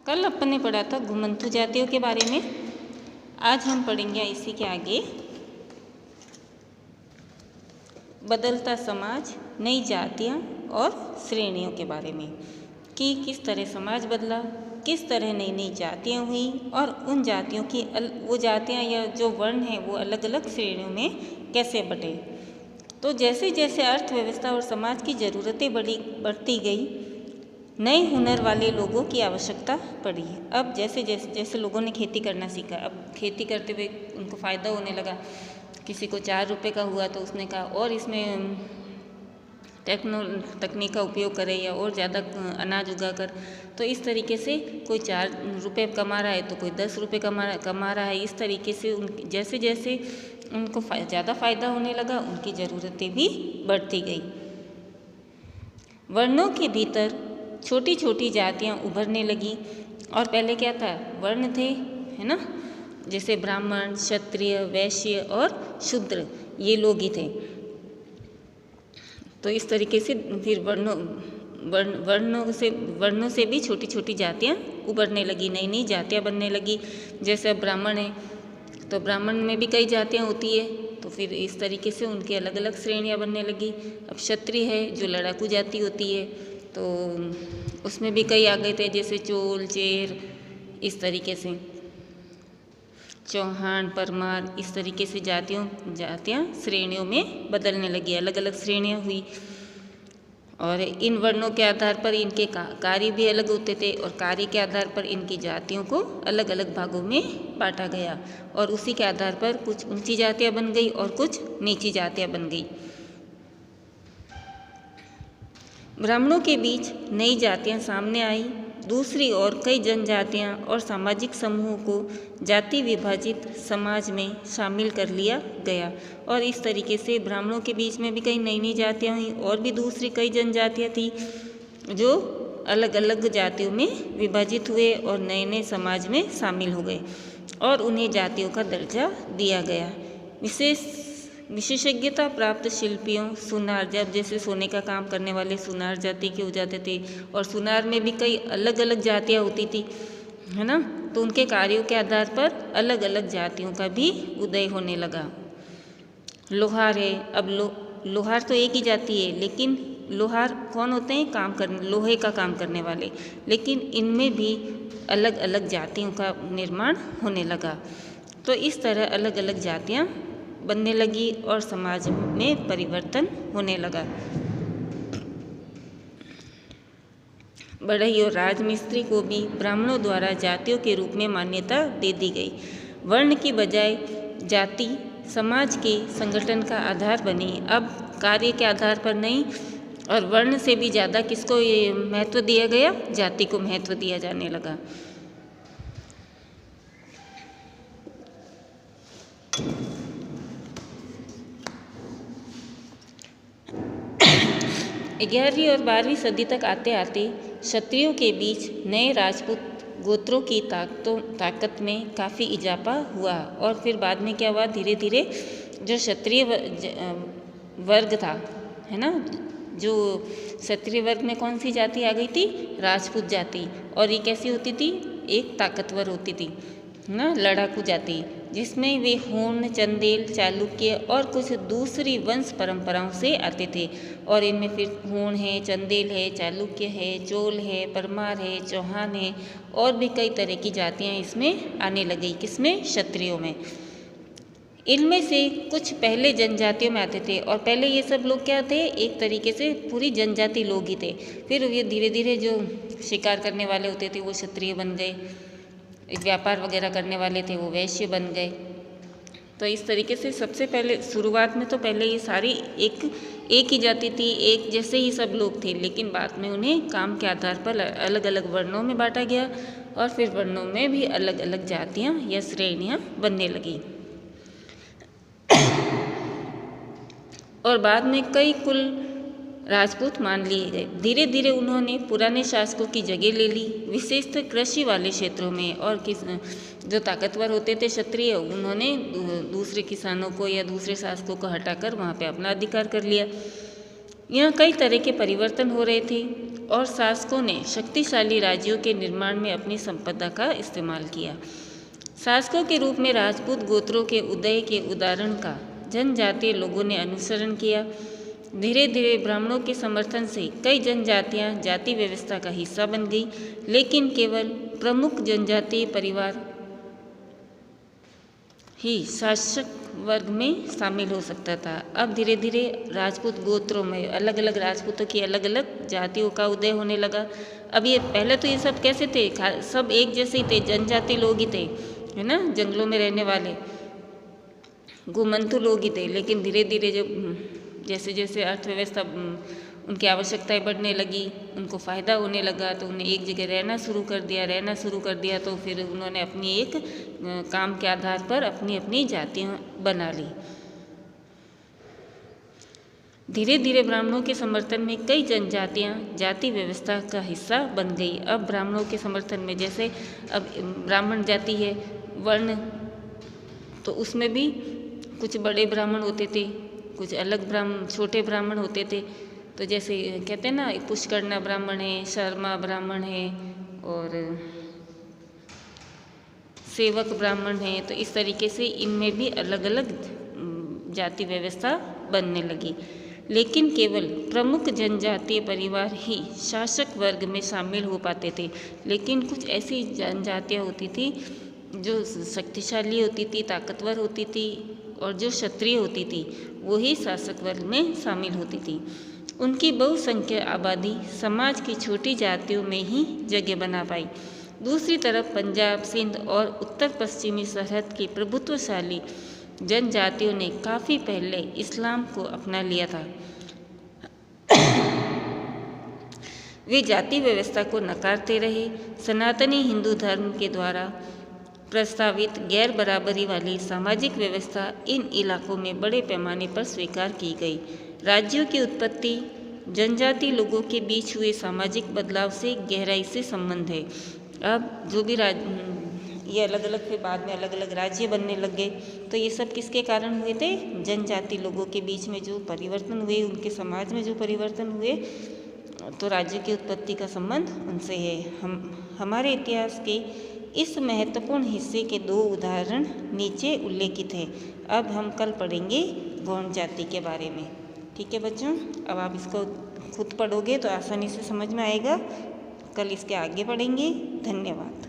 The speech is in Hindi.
कल अपन ने पढ़ा था घुमंतु जातियों के बारे में। आज हम पढ़ेंगे इसी के आगे बदलता समाज, नई जातियाँ और श्रेणियों के बारे में कि किस तरह समाज बदला, किस तरह नई नई जातियाँ हुई और उन जातियों की वो जातियाँ या जो वर्ण हैं वो अलग अलग श्रेणियों में कैसे बटे। तो जैसे जैसे अर्थव्यवस्था और समाज की ज़रूरतें बढ़ती गई, नए हुनर वाले लोगों की आवश्यकता पड़ी। अब जैसे जैसे जैसे लोगों ने खेती करना सीखा, अब खेती करते हुए उनको फ़ायदा होने लगा। किसी को 4 रुपये का हुआ तो उसने कहा और इसमें तकनीक का उपयोग करें या और ज़्यादा अनाज उगाकर। तो इस तरीके से कोई 4 रुपये कमा रहा है तो कोई 10 रुपये कमा रहा है। इस तरीके से जैसे जैसे उनको ज़्यादा फ़ायदा होने लगा, उनकी ज़रूरतें भी बढ़ती गई। वर्णों के भीतर छोटी छोटी जातियाँ उभरने लगी। और पहले क्या था, वर्ण थे, है ना, जैसे ब्राह्मण, क्षत्रिय, वैश्य और शूद्र, ये लोग ही थे। तो इस तरीके से फिर वर्णों से भी छोटी छोटी जातियाँ उभरने लगी, नई नई जातियाँ बनने लगी। जैसे अब ब्राह्मण है तो ब्राह्मण में भी कई जातियाँ होती है, तो फिर इस तरीके से उनकी अलग अलग श्रेणियाँ बनने लगी। अब क्षत्रिय है जो लड़ाकू जाति होती है, तो उसमें भी कई आ गए थे, जैसे चोल, चेर, इस तरीके से चौहान, परमार, इस तरीके से जातियाँ श्रेणियों में बदलने लगी, अलग अलग श्रेणियाँ हुई। और इन वर्णों के आधार पर इनके कार्य भी अलग होते थे और कार्य के आधार पर इनकी जातियों को अलग अलग भागों में बांटा गया और उसी के आधार पर कुछ ऊंची जातियाँ बन गई और कुछ नीची जातियाँ बन गई। ब्राह्मणों के बीच नई जातियाँ सामने आई। दूसरी ओर कई जनजातियाँ और सामाजिक समूहों को जाति विभाजित समाज में शामिल कर लिया गया और इस तरीके से ब्राह्मणों के बीच में भी कई नई नई जातियाँ हुई और भी दूसरी कई जनजातियाँ थी जो अलग अलग जातियों में विभाजित हुए और नए नए समाज में शामिल हो गए और उन्हें जातियों का दर्जा दिया गया। विशेषज्ञता प्राप्त शिल्पियों, सुनार, जब जैसे सोने का काम करने वाले सुनार जाति के हो जाते थे और सुनार में भी कई अलग अलग जातियाँ होती थी, है ना, तो उनके कार्यों के आधार पर अलग अलग जातियों का भी उदय होने लगा। लोहार है, अब लोहार तो एक ही जाति है, लेकिन लोहार कौन होते हैं, लोहे का काम करने वाले, लेकिन इनमें भी अलग अलग जातियों का निर्माण होने लगा। तो इस तरह अलग अलग जातियाँ बनने लगी और समाज में परिवर्तन होने लगा। बढ़ई और राजमिस्त्री को भी ब्राह्मणों द्वारा जातियों के रूप में मान्यता दे दी गई। वर्ण की बजाय जाति समाज के संगठन का आधार बनी। अब कार्य के आधार पर नहीं और वर्ण से भी ज़्यादा किसको ये महत्व दिया गया, जाति को महत्व दिया जाने लगा। ग्यारहवीं और 12वीं सदी तक आते आते क्षत्रियों के बीच नए राजपूत गोत्रों की ताकत में काफ़ी इजाफा हुआ और फिर बाद में क्या हुआ, धीरे धीरे जो क्षत्रिय वर्ग था, है ना, जो क्षत्रिय वर्ग में कौन सी जाति आ गई थी, राजपूत जाति। और ये कैसी होती थी, एक ताकतवर होती थी ना, लड़ाकू जाति, जिसमें वे होन, चंदेल, चालुक्य और कुछ दूसरी वंश परंपराओं से आते थे। और इनमें फिर होन है, चंदेल है, चालुक्य है, चोल है, परमार है, चौहान है और भी कई तरह की जातियाँ इसमें आने लगी। किसमें, क्षत्रियों में। इनमें से कुछ पहले जनजातियों में आते थे और पहले ये सब लोग क्या थे, एक तरीके से पूरी जनजाति लोग ही थे। फिर ये धीरे धीरे जो शिकार करने वाले होते थे वो क्षत्रिय बन गए, व्यापार वगैरह करने वाले थे वो वैश्य बन गए। तो इस तरीके से सबसे पहले शुरुआत में तो पहले ये सारी एक ही जाति थी, एक जैसे ही सब लोग थे, लेकिन बाद में उन्हें काम के आधार पर अलग अलग वर्णों में बांटा गया और फिर वर्णों में भी अलग अलग जातियाँ या श्रेणियाँ बनने लगी। और बाद में कई कुल राजपूत मान लिए गए। धीरे धीरे उन्होंने पुराने शासकों की जगह ले ली, विशेषतः कृषि वाले क्षेत्रों में। और जो ताकतवर होते थे क्षत्रिय, उन्होंने दूसरे किसानों को या दूसरे शासकों को हटाकर वहाँ पे अपना अधिकार कर लिया। यहाँ कई तरह के परिवर्तन हो रहे थे और शासकों ने शक्तिशाली राज्यों के निर्माण में अपनी संपदा का इस्तेमाल किया। शासकों के रूप में राजपूत गोत्रों के उदय के उदाहरण का जनजातीय लोगों ने अनुसरण किया। धीरे धीरे ब्राह्मणों के समर्थन से कई जनजातियां जाति व्यवस्था का हिस्सा बन गई, लेकिन केवल प्रमुख जनजातीय परिवार ही शासक वर्ग में शामिल हो सकता था। अब धीरे धीरे राजपूत गोत्रों में अलग अलग राजपूतों की अलग अलग जातियों का उदय होने लगा। अब ये पहले तो ये सब कैसे थे, सब एक जैसे ही थे, जनजाति लोग ही थे, है ना, जंगलों में रहने वाले गोमंतु लोग ही थे। लेकिन धीरे धीरे जब जैसे जैसे अर्थव्यवस्था उनकी आवश्यकताएं बढ़ने लगी, उनको फ़ायदा होने लगा, तो उन्हें एक जगह रहना शुरू कर दिया तो फिर उन्होंने अपनी एक काम के आधार पर अपनी अपनी जातियाँ बना ली। धीरे धीरे ब्राह्मणों के समर्थन में कई जनजातियाँ जाति व्यवस्था का हिस्सा बन गई। अब ब्राह्मणों के समर्थन में जैसे अब ब्राह्मण जाति है वर्ण, तो उसमें भी कुछ बड़े ब्राह्मण होते थे, कुछ अलग छोटे ब्राह्मण होते थे। तो जैसे कहते हैं ना, पुष्करना ब्राह्मण है, शर्मा ब्राह्मण है और सेवक ब्राह्मण है। तो इस तरीके से इनमें भी अलग अलग जाति व्यवस्था बनने लगी। लेकिन केवल प्रमुख जनजातीय परिवार ही शासक वर्ग में शामिल हो पाते थे। लेकिन कुछ ऐसी जनजातियाँ होती थी जो शक्तिशाली होती थी, ताकतवर होती थी, और जो क्षत्रिय होती थी वो ही शासक वर्ग में शामिल होती थी। उनकी बहुसंख्यक आबादी समाज की छोटी जातियों में ही जगह बना पाई। दूसरी तरफ पंजाब, सिंध और उत्तर पश्चिमी सरहद की प्रभुत्वशाली जनजातियों ने काफ़ी पहले इस्लाम को अपना लिया था। वे जाति व्यवस्था को नकारते रहे। सनातनी हिंदू धर्म के द्वारा प्रस्तावित गैर बराबरी वाली सामाजिक व्यवस्था इन इलाकों में बड़े पैमाने पर स्वीकार की गई। राज्यों की उत्पत्ति जनजाति लोगों के बीच हुए सामाजिक बदलाव से गहराई से संबंध है। अब जो भी ये अलग अलग फिर बाद में अलग अलग राज्य बनने लग गए, तो ये सब किसके कारण हुए थे? जनजाति लोगों के बीच में जो परिवर्तन हुए, उनके समाज में जो परिवर्तन हुए, तो राज्य की उत्पत्ति का संबंध उनसे है। हमारे इतिहास के इस महत्वपूर्ण हिस्से के 2 उदाहरण नीचे उल्लेखित हैं। अब हम कल पढ़ेंगे गौण जाति के बारे में। ठीक है बच्चों, अब आप इसको खुद पढ़ोगे तो आसानी से समझ में आएगा। कल इसके आगे पढ़ेंगे। धन्यवाद।